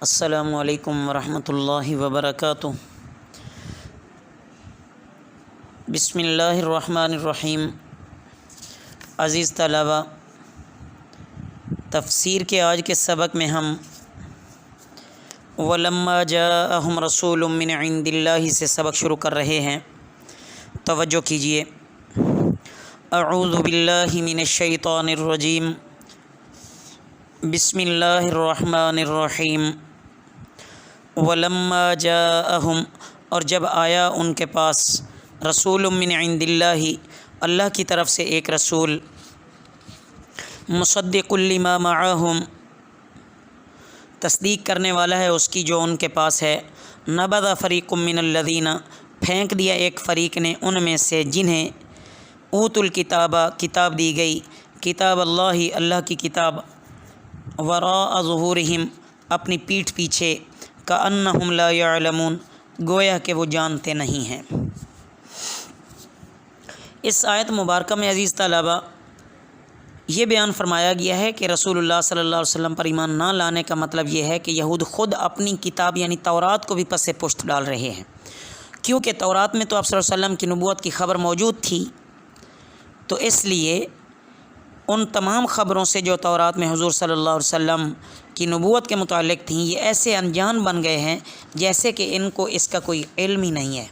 السلام علیکم ورحمۃ اللہ وبرکاتہ۔ بسم اللہ الرحمن الرحیم۔ عزیز طلبہ، تفسیر کے آج کے سبق میں ہم وَلَمَّا جَاءَهُمْ رَسُولٌ مِّنْ عِندِ اللَّهِ سے سبق شروع کر رہے ہیں۔ توجہ کیجیے۔ اعوذ باللہ من الشیطان الرجیم، بسم اللہ الرحمن الرحیم۔ وَلَمَّا جَاءَهُمْ، اور جب آیا ان کے پاس، رسول من عند اللہ، اللہ کی طرف سے ایک رسول، مصدق لما معہم، تصدیق کرنے والا ہے اس کی جو ان کے پاس ہے، نبذ فریق من الذین، پھینک دیا ایک فریق نے ان میں سے جنہیں اوت الکتاب، کتاب دی گئی، کتاب اللہ، اللہ کی کتاب، وراء ظہورہم، اپنی پیٹھ پیچھے، کأنہم لا یعلمون، گویا کہ وہ جانتے نہیں ہیں۔ اس آیت مبارکہ میں عزیز طلبہ یہ بیان فرمایا گیا ہے کہ رسول اللہ صلی اللہ علیہ وسلم پر ایمان نہ لانے کا مطلب یہ ہے کہ یہود خود اپنی کتاب یعنی تورات کو بھی پس پشت ڈال رہے ہیں، کیونکہ تورات میں تو آپ صلی اللہ علیہ وسلم کی نبوت کی خبر موجود تھی، تو اس لیے ان تمام خبروں سے جو تورات میں حضور صلی اللہ علیہ وسلم کی نبوت کے متعلق تھیں، یہ ایسے انجان بن گئے ہیں جیسے کہ ان کو اس کا کوئی علم ہی نہیں ہے۔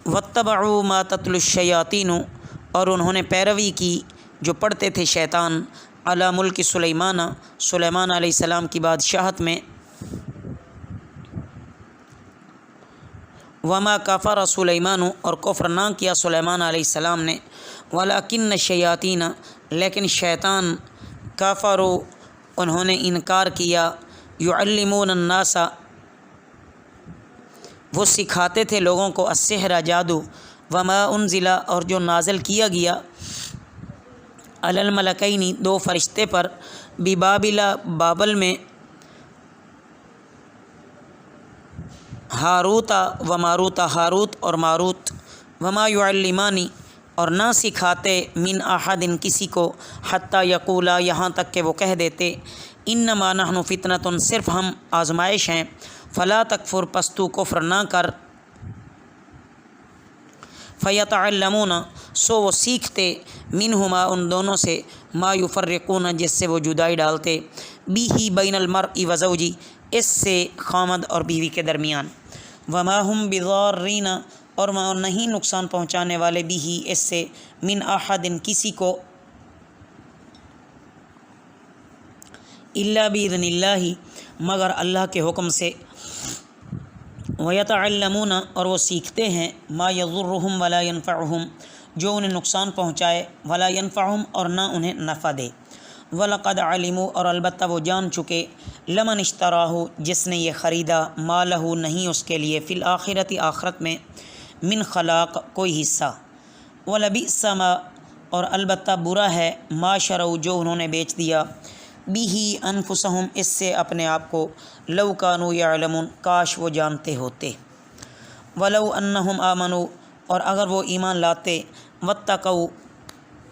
وَاتَّبَعُوا مَا تَتْلُو الشَّيَاطِينُ، اور انہوں نے پیروی کی جو پڑھتے تھے شیطان، علی ملک سلیمان، سلیمان علیہ السلام کی بادشاہت میں، وما کفر سلیمان، اور کفر نہ کیا سلیمان علیہ السلام نے، ولکن الشیاطین، لیکن شیطان، کفروا، انہوں نے انکار کیا، یعلمون الناس، وہ سکھاتے تھے لوگوں کو، السحر، جادو، وما انزل، اور جو نازل کیا گیا، علی الملکین، دو فرشتے پر، ببابل، بابل میں، ہاروت و ماروت، ہاروت اور ماروت، وما یعلمان، اور نہ سکھاتے، من احد، کسی کو، حتی یقولا، یہاں تک کہ وہ کہہ دیتے، انما نحن فتنۃ، صرف ہم آزمائش ہیں، فلا تکفر، پس تو کفر نہ کر، فیتعلمون، سو وہ سیکھتے، منہما، ان دونوں سے، ما یفرقون، جس سے وہ جدائی ڈالتے، بیہ، بین المرء و زوجہ، اس سے خامد اور بیوی کے درمیان، وما ہم بضارین، اور نہیں نقصان پہنچانے والے، بیہ، اس سے، من احد، کسی کو، الا باذن اللہ، مگر اللہ کے حکم سے، ویتعلمون، اور وہ سیکھتے ہیں، ما یضرہم ولا ینفعہم، جو انہیں نقصان پہنچائے، ولا ینفعہم، اور نہ انہیں نفع دے، ولقد علموا، اور البتہ وہ جان چکے، لمن اشتراہ، جس نے یہ خریدا، ما لہ، نہیں اس کے لیے، فی الآخرۃ، آخرت میں، من خلاق، کوئی حصہ، ولبئس ما، اور البتہ برا ہے، ما شروا، جو انہوں نے بیچ دیا، بیہ انفسہم، اس سے اپنے آپ کو، لو کانوا یعلمون، کاش وہ جانتے ہوتے، ولو انہم آمنوا، اور اگر وہ ایمان لاتے، واتقوا،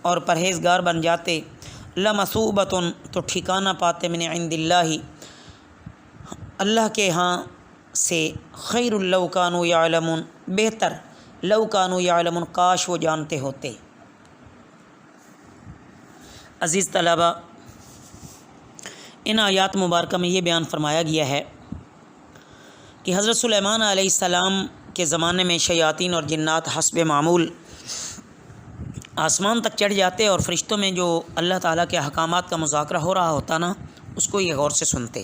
اور پرہیزگار بن جاتے، لمثوبۃ، تو ٹھکانہ پاتے، من عند اللہ، اللہ کے ہاں سے، خیر لو کانوا یعلمون، بہتر، لو کانوا یعلمون، کاش وہ جانتے ہوتے۔ عزیز طلبہ، ان آیات مبارکہ میں یہ بیان فرمایا گیا ہے کہ حضرت سلیمان علیہ السلام کے زمانے میں شیاطین اور جنات حسب معمول آسمان تک چڑھ جاتے، اور فرشتوں میں جو اللہ تعالیٰ کے احکامات کا مذاکرہ ہو رہا ہوتا نا، اس کو یہ غور سے سنتے،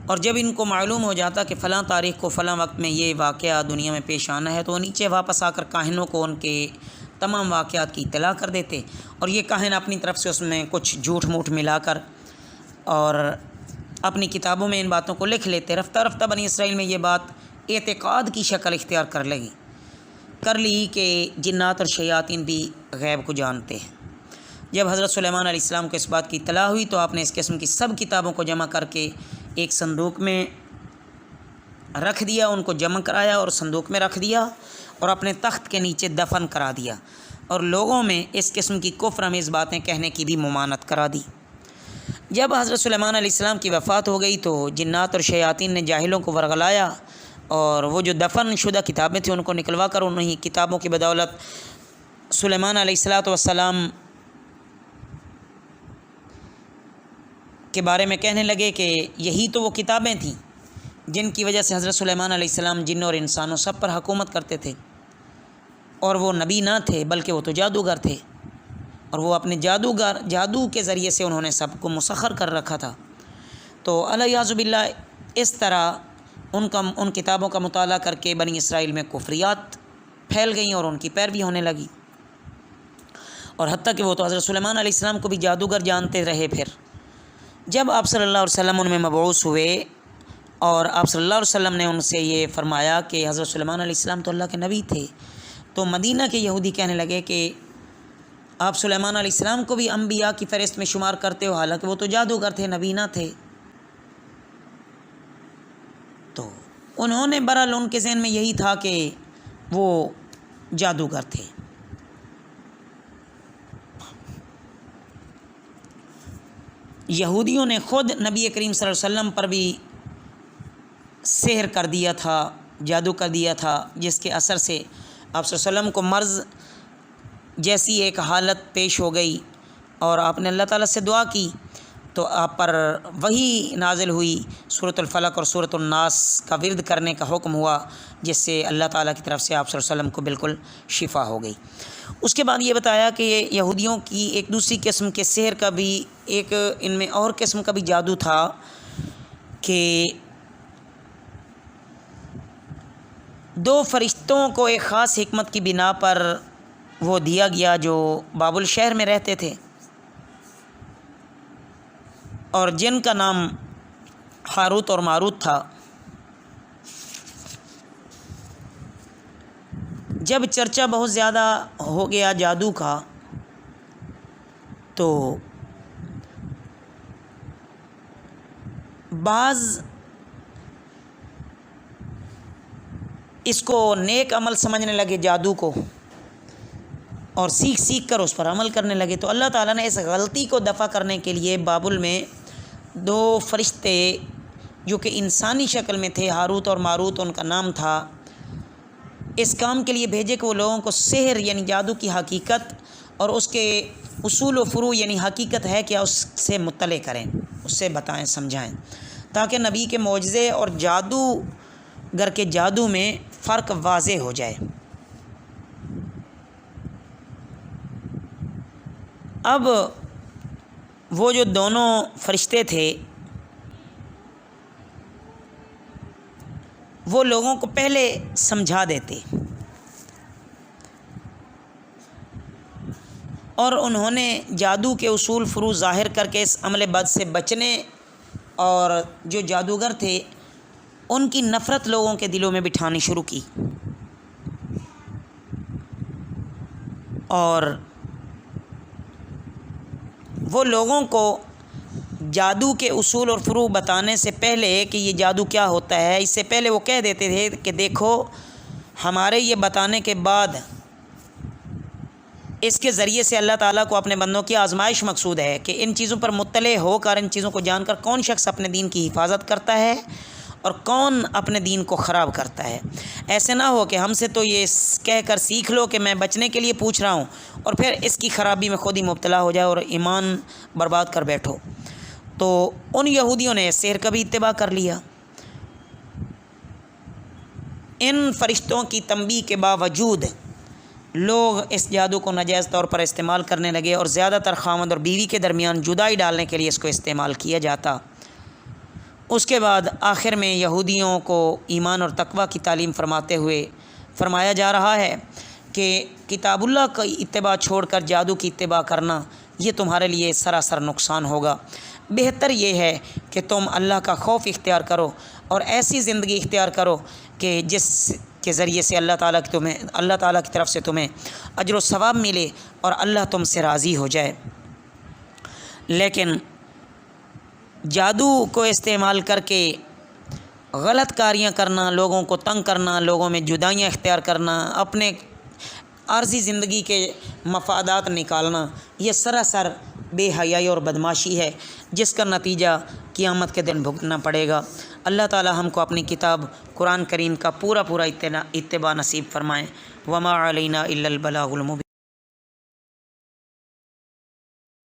اور جب ان کو معلوم ہو جاتا کہ فلاں تاریخ کو فلاں وقت میں یہ واقعہ دنیا میں پیش آنا ہے، تو وہ نیچے واپس آ کر کاہنوں کو ان کے تمام واقعات کی اطلاع کر دیتے، اور یہ کاہن اپنی طرف سے اس میں کچھ جھوٹ موٹ ملا کر اور اپنی کتابوں میں ان باتوں کو لکھ لیتے۔ رفتہ رفتہ بنی اسرائیل میں یہ بات اعتقاد کی شکل اختیار کر لی کہ جنات اور شیاطین بھی غیب کو جانتے ہیں۔ جب حضرت سلیمان علیہ السلام کو اس بات کی اطلاع ہوئی، تو آپ نے اس قسم کی سب کتابوں کو جمع کر کے ایک صندوق میں رکھ دیا، ان کو جمع کرایا اور صندوق میں رکھ دیا، اور اپنے تخت کے نیچے دفن کرا دیا، اور لوگوں میں اس قسم کی کفر آمیز باتیں کہنے کی بھی ممانعت کرا دی۔ جب حضرت سلیمان علیہ السلام کی وفات ہو گئی تو جنات اور شیاطین نے جاہلوں کو ورغلایا اور وہ جو دفن شدہ کتابیں تھیں ان کو نکلوا کر انہیں کتابوں کی بدولت سلیمان علیہ السلام کے بارے میں کہنے لگے کہ یہی تو وہ کتابیں تھیں جن کی وجہ سے حضرت سلیمان علیہ السلام جن اور انسانوں سب پر حکومت کرتے تھے، اور وہ نبی نہ تھے بلکہ وہ تو جادوگر تھے، اور وہ اپنے جادو کے ذریعے سے انہوں نے سب کو مسخر کر رکھا تھا۔ تو الیاذ باللہ اس طرح ان کتابوں کا مطالعہ کر کے بنی اسرائیل میں کفریات پھیل گئیں اور ان کی پیروی ہونے لگی، اور حتیٰ کہ وہ تو حضرت سلیمان علیہ السلام کو بھی جادوگر جانتے رہے۔ پھر جب آپ صلی اللہ علیہ وسلم ان میں مبعوث ہوئے اور آپ صلی اللہ علیہ وسلم نے ان سے یہ فرمایا کہ حضرت سلیمان علیہ السلام تو اللہ کے نبی تھے، تو مدینہ کے یہودی کہنے لگے کہ آپ سلیمان علیہ السلام کو بھی انبیاء کی فہرست میں شمار کرتے ہو، حالانکہ وہ تو جادوگر تھے، نبی نہ تھے۔ تو انہوں نے بہرحال ان کے ذہن میں یہی تھا کہ وہ جادوگر تھے۔ یہودیوں نے خود نبی کریم صلی اللہ علیہ وسلم پر بھی سحر کر دیا تھا، جادو کر دیا تھا، جس کے اثر سے آپ صلی اللہ علیہ وسلم کو مرض جیسی ایک حالت پیش ہو گئی، اور آپ نے اللہ تعالیٰ سے دعا کی تو آپ پر وہی نازل ہوئی، سورۃ الفلق اور سورۃ الناس کا ورد کرنے کا حکم ہوا، جس سے اللہ تعالیٰ کی طرف سے آپ صلی اللہ علیہ وسلم کو بالکل شفا ہو گئی۔ اس کے بعد یہ بتایا کہ یہودیوں کی ایک دوسری قسم کے سحر کا بھی ایک ان میں اور قسم کا بھی جادو تھا کہ دو فرشتوں کو ایک خاص حکمت کی بنا پر وہ دیا گیا جو بابل شہر میں رہتے تھے، اور جن کا نام ہاروت اور ماروت تھا۔ جب چرچا بہت زیادہ ہو گیا جادو کا تو بعض اس کو نیک عمل سمجھنے لگے جادو کو، اور سیکھ کر اس پر عمل کرنے لگے۔ تو اللہ تعالیٰ نے اس غلطی کو دفع کرنے کے لیے بابل میں دو فرشتے جو کہ انسانی شکل میں تھے، ہاروت اور ماروت ان کا نام تھا، اس کام کے لیے بھیجے کہ وہ لوگوں کو سحر یعنی جادو کی حقیقت اور اس کے اصول و فروع یعنی حقیقت ہے کیا اس سے مطلع کریں، اس سے بتائیں، سمجھائیں، تاکہ نبی کے معجزے اور جادوگر کے جادو میں فرق واضح ہو جائے۔ اب وہ جو دونوں فرشتے تھے وہ لوگوں کو پہلے سمجھا دیتے، اور انہوں نے جادو کے اصول فروع ظاہر کر کے اس عمل بد سے بچنے، اور جو جادوگر تھے ان کی نفرت لوگوں کے دلوں میں بٹھانی شروع کی، اور وہ لوگوں کو جادو کے اصول اور فروع بتانے سے پہلے کہ یہ جادو کیا ہوتا ہے، اس سے پہلے وہ کہہ دیتے تھے کہ دیکھو ہمارے یہ بتانے کے بعد اس کے ذریعے سے اللہ تعالیٰ کو اپنے بندوں کی آزمائش مقصود ہے کہ ان چیزوں پر مطلع ہو کر، ان چیزوں کو جان کر کون شخص اپنے دین کی حفاظت کرتا ہے اور کون اپنے دین کو خراب کرتا ہے۔ ایسے نہ ہو کہ ہم سے تو یہ کہہ کر سیکھ لو کہ میں بچنے کے لیے پوچھ رہا ہوں، اور پھر اس کی خرابی میں خود ہی مبتلا ہو جائے اور ایمان برباد کر بیٹھو۔ تو ان یہودیوں نے سحر کا بھی اتباع کر لیا۔ ان فرشتوں کی تنبیہ کے باوجود لوگ اس جادو کو ناجائز طور پر استعمال کرنے لگے، اور زیادہ تر خاوند اور بیوی کے درمیان جدائی ڈالنے کے لیے اس کو استعمال کیا جاتا۔ اس کے بعد آخر میں یہودیوں کو ایمان اور تقوی کی تعلیم فرماتے ہوئے فرمایا جا رہا ہے کہ کتاب اللہ کی اتباع چھوڑ کر جادو کی اتباع کرنا یہ تمہارے لیے سراسر نقصان ہوگا۔ بہتر یہ ہے کہ تم اللہ کا خوف اختیار کرو اور ایسی زندگی اختیار کرو کہ جس کے ذریعے سے اللہ تعالیٰ کی طرف سے تمہیں اجر و ثواب ملے اور اللہ تم سے راضی ہو جائے۔ لیکن جادو کو استعمال کر کے غلط کاریاں کرنا، لوگوں کو تنگ کرنا، لوگوں میں جدائیاں اختیار کرنا، عارضی زندگی کے مفادات نکالنا یہ سراسر بے حیائی اور بدمعاشی ہے، جس کا نتیجہ قیامت کے دن بھگتنا پڑے گا۔ اللہ تعالی ہم کو اپنی کتاب قرآن کریم کا پورا اتباع نصیب فرمائیں۔ وما علینا الا البلاغ المبین۔